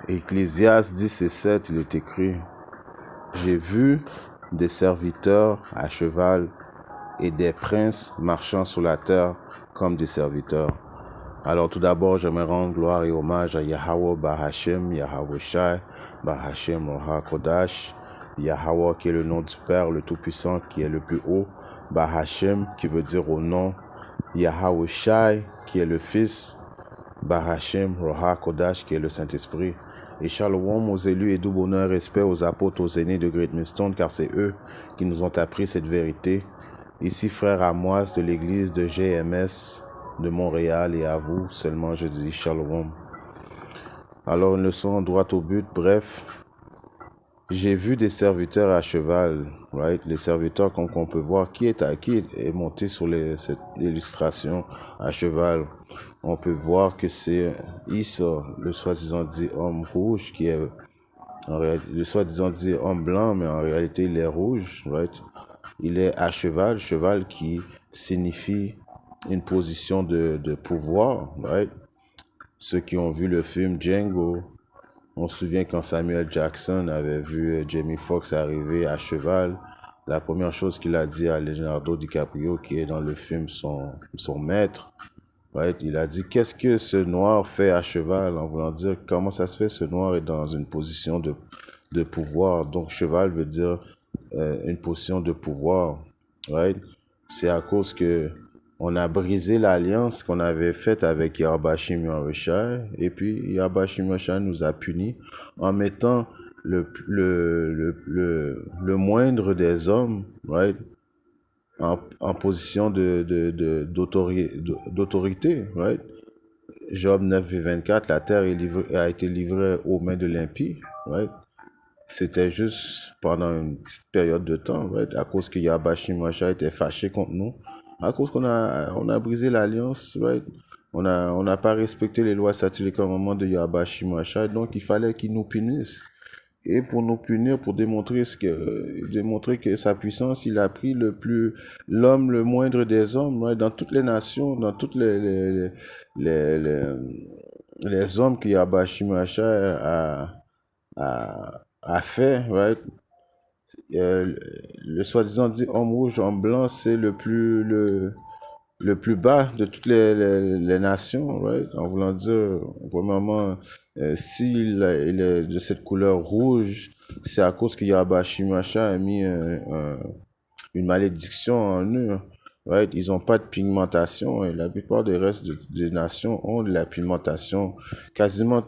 Ecclésiaste 10 et 7, il est écrit: J'ai vu des serviteurs à cheval et des princes marchant sur la terre comme des serviteurs. Alors tout d'abord, j'aimerais rendre gloire et hommage à Yahweh Bahashem, Yahweh Shai, Bahashem Roha Kodash, Yahweh qui est le nom du Père, le Tout-Puissant, qui est le plus haut, Bahashem qui veut dire au nom, Yahweh Shai qui est le Fils, Bahashem Roha Kodash qui est le Saint-Esprit. Et shalom aux élus et doux bonheur, respect aux apôtres, aux aînés de Great Millstone, car c'est eux qui nous ont appris cette vérité. Ici, frère Amoise de l'église de GMS de Montréal, et à vous seulement je dis shalom. Alors une leçon droite au but, bref. J'ai vu des serviteurs à cheval, right? Les serviteurs comme on peut voir, qui est monté sur cette illustration à cheval. On peut voir que c'est Issa, le soi-disant dit homme rouge, qui est le soi-disant dit homme blanc, mais en réalité il est rouge, right? Il est à cheval, cheval qui signifie une position de pouvoir, right? Ceux qui ont vu le film Django, on se souvient quand Samuel Jackson avait vu Jamie Foxx arriver à cheval, la première chose qu'il a dit à Leonardo DiCaprio, qui est dans le film son maître, right? Il a dit: qu'est-ce que ce noir fait à cheval, en voulant dire comment ça se fait ce noir est dans une position de pouvoir. Donc cheval veut dire une position de pouvoir, right? C'est à cause que on a brisé l'alliance qu'on avait faite avec Yahbashim Yahushua, et puis Yahbashim Yahushua nous a punis en mettant le moindre des hommes, right, en position d'autorité, right? Job 9 et 24, la terre a été livrée aux mains de l'impie, right? C'était juste pendant une petite période de temps, right? À cause que Yahbashim Yahushua était fâché contre nous, à cause qu'on a brisé l'alliance, right? On n'a pas respecté les lois statuts et commandements de Yahbashim Yahushua, donc il fallait qu'il nous punisse. Et pour nous punir, pour démontrer que sa puissance, il a pris l'homme le moindre des hommes, right? Dans toutes les nations, dans toutes les hommes que Yahbashim Yahushua a fait, right? Le soi-disant dit homme rouge, homme blanc, c'est le plus bas de toutes les nations, right? En voulant dire, premièrement, s'il il est de cette couleur rouge, c'est à cause que Yahbashim Yahushua a mis une malédiction en eux, right? Ils n'ont pas de pigmentation, et la plupart des restes des nations ont de la pigmentation. Quasiment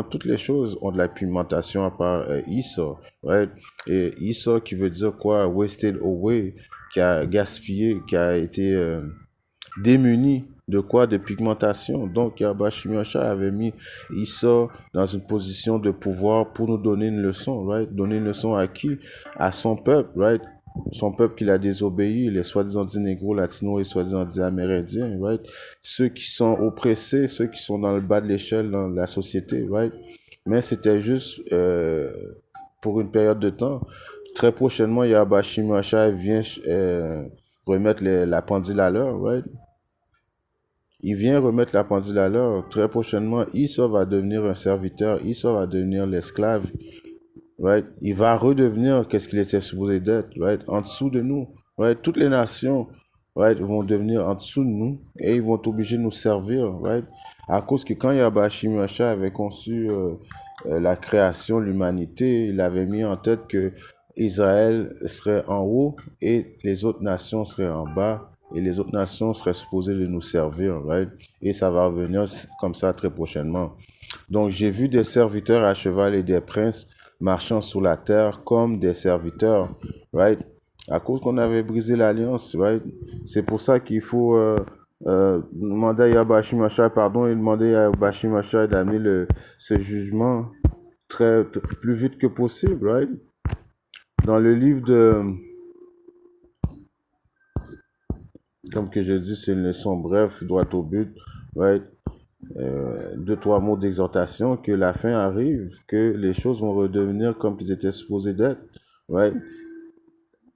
toutes les choses ont de la pigmentation, à part Esau, right? Et Esau qui veut dire quoi? Wasted away, qui a gaspillé, qui a été démuni de quoi? De pigmentation. Donc Yahbashim Yahushua avait mis Esau dans une position de pouvoir pour nous donner une leçon, right? Donner une leçon à qui? À son peuple, right? Son peuple qu'il a désobéi, les soi-disant dits négros, latinos et soi-disant dits amérindiens, right? Ceux qui sont oppressés, ceux qui sont dans le bas de l'échelle dans la société, right? Mais c'était juste pour une période de temps. Très prochainement, Yahbashim Yahushua vient remettre la pendule à l'heure, right? Il vient remettre la pendule à l'heure. Très prochainement, Esau va devenir un serviteur, Esau va devenir l'esclave, right? Il va redevenir qu'est-ce qu'il était supposé d'être, right? En dessous de nous, right? Toutes les nations, right, vont devenir en dessous de nous et ils vont être obligés de nous servir, right? À cause que quand Yahbashim Yahushua avait conçu la création, l'humanité, il avait mis en tête que Israël serait en haut et les autres nations seraient en bas. Et les autres nations seraient supposées de nous servir, right? Et ça va revenir comme ça très prochainement. Donc, j'ai vu des serviteurs à cheval et des princes marchant sur la terre comme des serviteurs, right? À cause qu'on avait brisé l'alliance, right? C'est pour ça qu'il faut demander à Yahbashim Yahushua pardon et demander à Yahbashim Yahushua d'amener ce jugement plus vite que possible, right? Dans le livre comme que je dis, c'est une leçon bref, droite au but, right? 2-3 mots d'exhortation, que la fin arrive, que les choses vont redevenir comme ils étaient supposés d'être, right?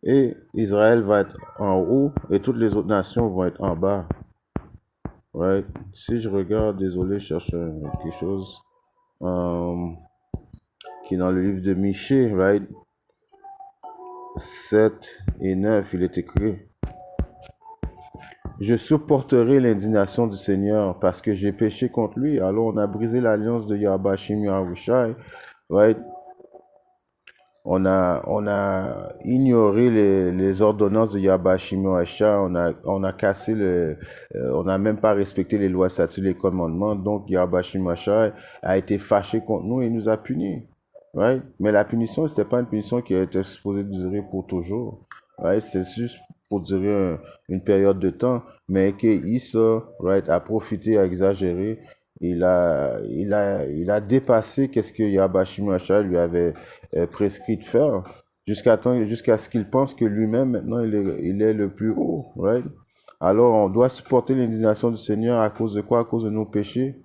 Et Israël va être en haut et toutes les autres nations vont être en bas, right? Si je regarde, désolé, je cherche quelque chose euh, qui est dans le livre de Michée, right? 7 et 9, il est écrit: Je supporterai l'indignation du Seigneur parce que j'ai péché contre lui. Alors on a brisé l'alliance de Yahweh Shim Yahushai, right? On a ignoré les ordonnances de Yahweh Shim Yahushai. On a cassé on n'a même pas respecté les lois, statuts, les commandements. Donc Yahweh Shim Yahushai a été fâché contre nous et nous a punis, right? Mais la punition, c'était pas une punition qui était supposée durer pour toujours, right? C'est juste pour durer une période de temps, mais que Issa, right, a profité, a exagéré. Il a dépassé qu'est-ce que Yahbashim Rachel lui avait prescrit de faire, jusqu'à ce qu'il pense que lui-même, maintenant, il est le plus haut, right? Alors, on doit supporter l'indignation du Seigneur à cause de quoi? À cause de nos péchés,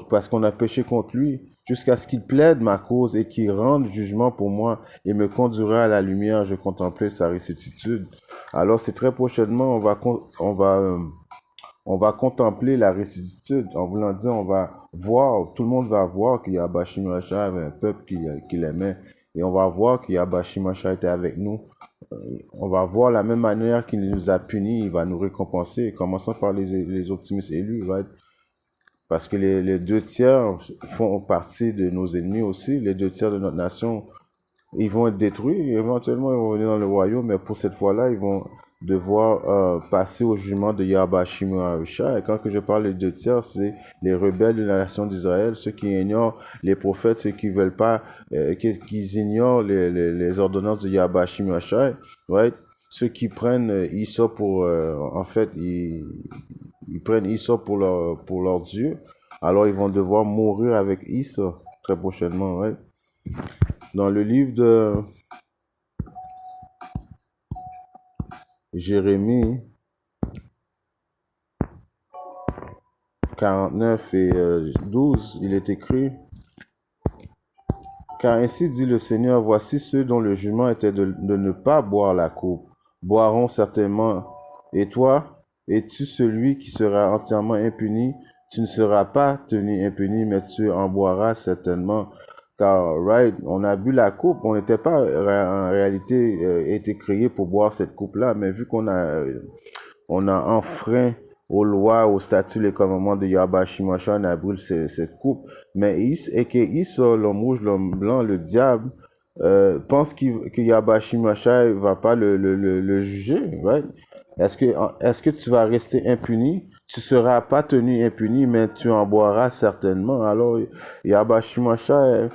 parce qu'on a péché contre lui, jusqu'à ce qu'il plaide ma cause et qu'il rende jugement pour moi et me conduira à la lumière, je contemplais sa restitution. Alors, c'est très prochainement, on va contempler la restitution, en voulant dire, on va voir, tout le monde va voir qu'il y a Bashim Racha avait un peuple qui l'aimait, et on va voir qu'il y a Bashim Racha était avec nous. On va voir la même manière qu'il nous a punis, il va nous récompenser, commençant par les optimistes élus, right? Parce que les 2 tiers font partie de nos ennemis aussi. Les 2 tiers de notre nation, ils vont être détruits. Éventuellement, ils vont venir dans le royaume, mais pour cette fois-là, ils vont devoir passer au jugement de Yahweh Shimon Arusha. Et quand que je parle des 2 tiers, c'est les rebelles de la nation d'Israël, ceux qui ignorent les prophètes, ceux qui veulent pas, qui ignorent les ordonnances de Yahweh Shimon Arusha, right? Ceux qui prennent Issa pour, en fait, ils prennent Issa pour leur Dieu, alors ils vont devoir mourir avec Issa très prochainement, right? Dans le livre de Jérémie 49 et 12, il est écrit: Car ainsi dit le Seigneur, voici ceux dont le jugement était de ne pas boire la coupe, boiront certainement. Et toi, es-tu celui qui sera entièrement impuni? Tu ne seras pas tenu impuni, mais tu en boiras certainement. Car, right, on a bu la coupe, on n'était pas en réalité été créé pour boire cette coupe-là, mais vu qu'on a enfreint aux lois, aux statuts, les commandements de Yahweh Shimosha, on a brûlé cette coupe. Mais l'homme rouge, l'homme blanc, le diable, pense que Yahweh Shimosha ne va pas le juger, right? Est-ce que tu vas rester impuni? Tu ne seras pas tenu impuni, mais tu en boiras certainement. Alors, Yahweh Shimosha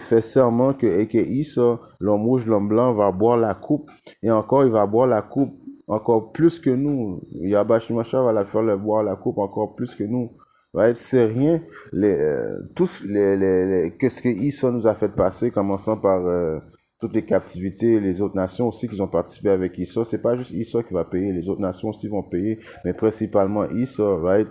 fait serment que Issa, l'homme rouge, l'homme blanc, va boire la coupe. Et encore, il va boire la coupe encore plus que nous. Yabashimasha va la faire boire la coupe encore plus que nous. Right? C'est rien. Qu'est-ce que Issa nous a fait passer, commençant par toutes les captivités, les autres nations aussi qui ont participé avec Issa. C'est pas juste Issa qui va payer, les autres nations aussi vont payer, mais principalement Issa, right?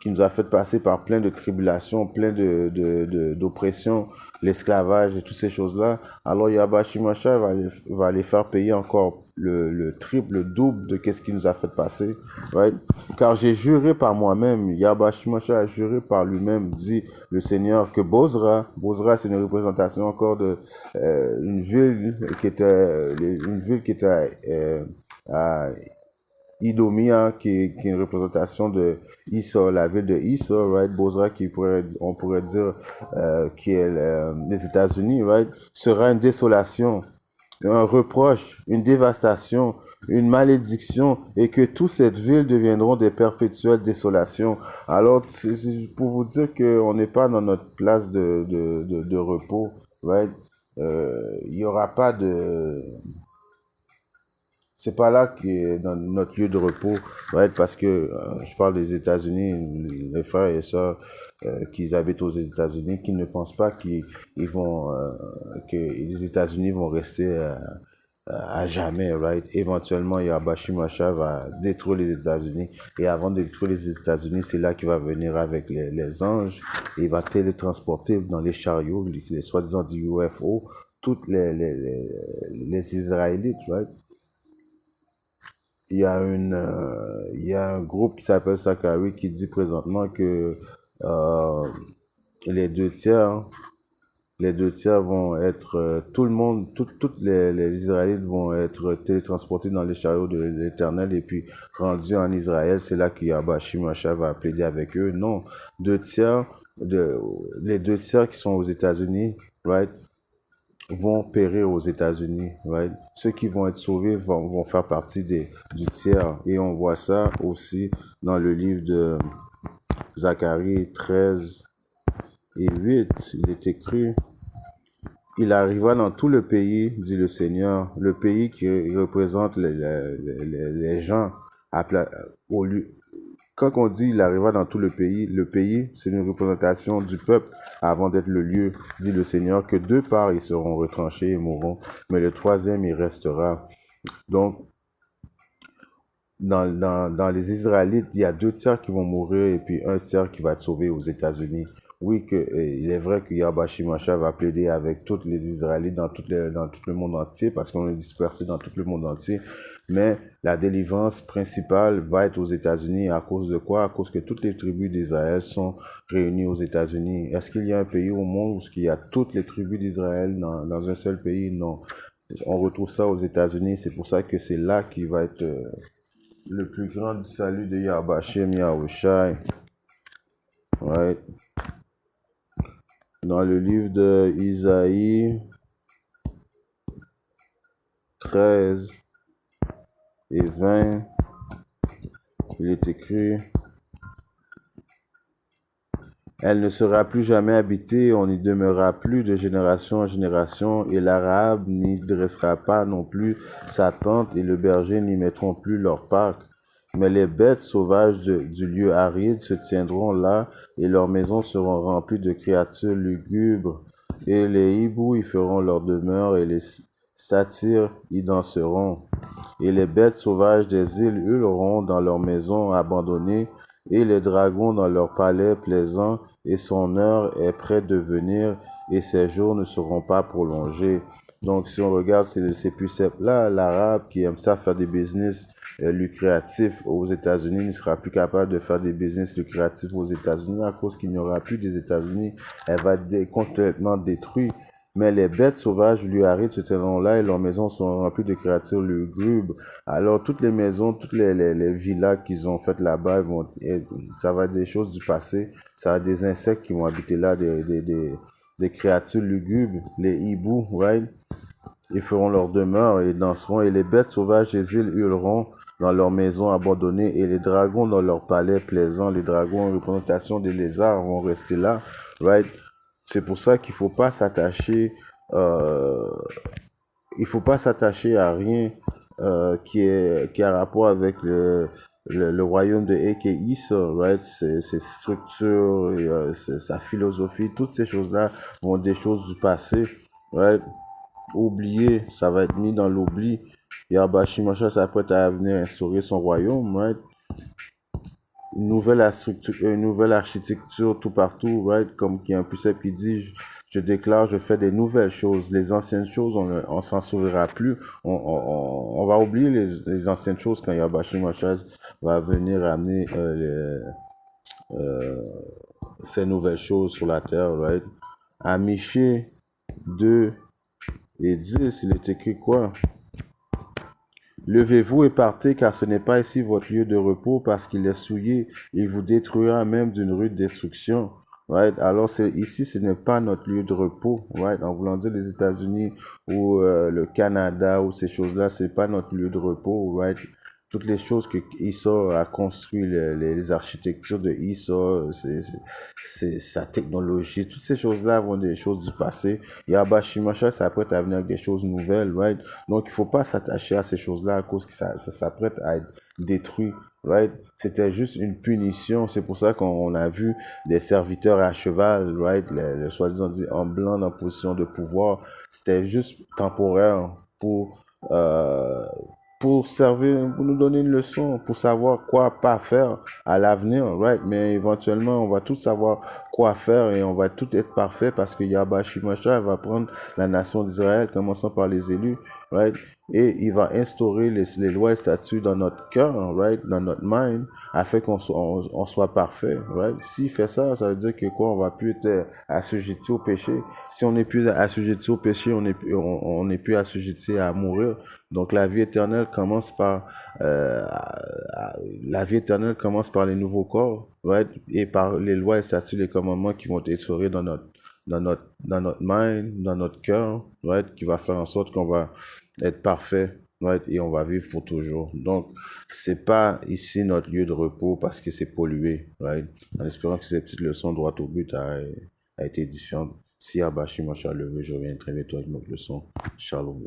Qui nous a fait passer par plein de tribulations, plein d'oppressions, l'esclavage et toutes ces choses-là. Alors Yabashimasha va les faire payer encore le triple, le double de qu'est-ce qu'il nous a fait passer. Right? Car j'ai juré par moi-même, Yabashimasha a juré par lui-même, dit le Seigneur, que Bozra c'est une représentation encore de une ville qui était à Idomia, qui est une représentation de Issa, la ville de Issa, right? Bozra, on pourrait dire, qui est les États-Unis, right? Sera une désolation, un reproche, une dévastation, une malédiction, et que toute cette ville deviendront des perpétuelles désolations. Alors, c'est pour vous dire qu'on n'est pas dans notre place de repos, right? Il n'y aura pas de... C'est pas là qui est dans notre lieu de repos, right? Parce que je parle des États-Unis, les frères et sœurs qui habitent aux États-Unis, qui ne pensent pas que les États-Unis vont rester à jamais, right? Éventuellement, Yabashimasha va détruire les États-Unis. Et avant de détruire les États-Unis, c'est là qu'il va venir avec les anges. Et il va télétransporter dans les chariots, les soi-disant du UFO, toutes les Israélites, right? Il y a un groupe qui s'appelle Sakari qui dit présentement que les deux tiers, les deux tiers vont être, tout le monde, toutes les Israélites vont être télétransportés dans les chariots de l'Éternel et puis rendus en Israël. C'est là que Yahweh Shimashah va plaider avec eux. Non, deux tiers, de, les deux tiers qui sont aux États-Unis, right, vont périr aux États-Unis, right? Ceux qui vont être sauvés vont faire partie du tiers. Et on voit ça aussi dans le livre de Zacharie 13 et 8. Il est écrit: il arriva dans tout le pays, dit le Seigneur, le pays qui représente les gens, au lieu, quand on dit il arriva dans tout le pays, c'est une représentation du peuple avant d'être le lieu, dit le Seigneur, que deux parts ils seront retranchés et mourront, mais le troisième il restera. Donc, dans les Israélites, il y a deux tiers qui vont mourir et puis un tiers qui va être sauvé aux États-Unis. Oui, il est vrai que Yahweh Shimashah va plaider avec tous les Israélites dans tout le monde entier parce qu'on est dispersé dans tout le monde entier. Mais la délivrance principale va être aux États-Unis. À cause de quoi? À cause que toutes les tribus d'Israël sont réunies aux États-Unis. Est-ce qu'il y a un pays au monde où il y a toutes les tribus d'Israël dans un seul pays? Non. On retrouve ça aux États-Unis. C'est pour ça que c'est là qu'il va être le plus grand du salut de Yahweh Shem Yahushai. Right. Dans le livre de Isaïe 13 et 20, il est écrit: elle ne sera plus jamais habitée, on n'y demeurera plus de génération en génération, et l'Arabe n'y dressera pas non plus sa tente, et le berger n'y mettront plus leur parc. Mais les bêtes sauvages du lieu aride se tiendront là, et leurs maisons seront remplies de créatures lugubres, et les hiboux y feront leur demeure, et les satyres y danseront. Et les bêtes sauvages des îles hurleront dans leurs maisons abandonnées, et les dragons dans leurs palais plaisants, et son heure est près de venir, et ses jours ne seront pas prolongés. Donc, si on regarde ces préceptes-là, l'arabe qui aime ça faire des business lucratifs aux États-Unis ne sera plus capable de faire des business lucratifs aux États-Unis à cause qu'il n'y aura plus des États-Unis. Elle va être complètement détruite. Mais les bêtes sauvages lui arrivent se tiendront là et leurs maisons sont remplies de créatures lugubres. Alors, toutes les maisons, toutes les villas qu'ils ont faites là-bas, ça va être des choses du passé. Ça va être des insectes qui vont habiter là, des créatures lugubres, les hiboux, right? Ils feront leur demeure et danseront, et les bêtes sauvages des îles hurleront dans leurs maisons abandonnées, et les dragons dans leurs palais plaisants. Les dragons en représentation des lézards vont rester là, right? C'est pour ça qu'il faut pas s'attacher, il faut pas s'attacher à rien qui a rapport avec le royaume de Eke-Issa, right? Ses structures, et, sa philosophie, toutes ces choses-là vont des choses du passé, right? Oublié, ça va être mis dans l'oubli. Yahweh Shimashah s'apprête à venir instaurer son royaume, right? Une nouvelle architecture tout partout, right? Comme qu'il y a un précepte qui dit, je déclare, je fais des nouvelles choses. Les anciennes choses, on s'en souviendra plus. On va oublier les anciennes choses quand Yahweh Shimashah va venir amener ces nouvelles choses sur la terre, right? À Michée 2 et 10, il est écrit quoi? Levez-vous et partez, car ce n'est pas ici votre lieu de repos, parce qu'il est souillé. Il vous détruira même d'une rude destruction. Right? Alors ici, ce n'est pas notre lieu de repos. Right? En voulant dire les États-Unis ou le Canada ou ces choses-là, c'est pas notre lieu de repos. Right? Toutes les choses que Issa a construit, les architectures de Issa, c'est sa technologie, toutes ces choses-là vont des choses du passé. Yahweh Shimashah s'apprête à venir avec des choses nouvelles, right? Donc, il faut pas s'attacher à ces choses-là à cause que ça s'apprête à être détruit, right? C'était juste une punition. C'est pour ça qu'on a vu des serviteurs à cheval, right? Les soi-disant dit en blanc en position de pouvoir. C'était juste temporaire pour servir, pour nous donner une leçon, pour savoir quoi pas faire à l'avenir, right? Mais éventuellement, on va tout savoir quoi faire et on va tout être parfait parce que Yahweh Shimashah va prendre la nation d'Israël, commençant par les élus, right? et il va instaurer les lois et statuts dans notre cœur, right, dans notre mind, afin on soit parfait, right. S'il fait ça, ça veut dire que quoi, on va plus être assujetti au péché. Si on n'est plus assujetti au péché, on n'est plus assujetti à mourir. Donc la vie éternelle commence par la vie éternelle commence par les nouveaux corps, right, et par les lois et statuts, les commandements qui vont être instaurés dans notre mind, dans notre cœur, right, qui va faire en sorte qu'on va être parfait, right, et on va vivre pour toujours. Donc, c'est pas ici notre lieu de repos parce que c'est pollué, right, en espérant que ces petites leçons droit au but a été édifiantes. Si Abashi m'a levé, je reviens très bientôt avec notre leçon. Shalom.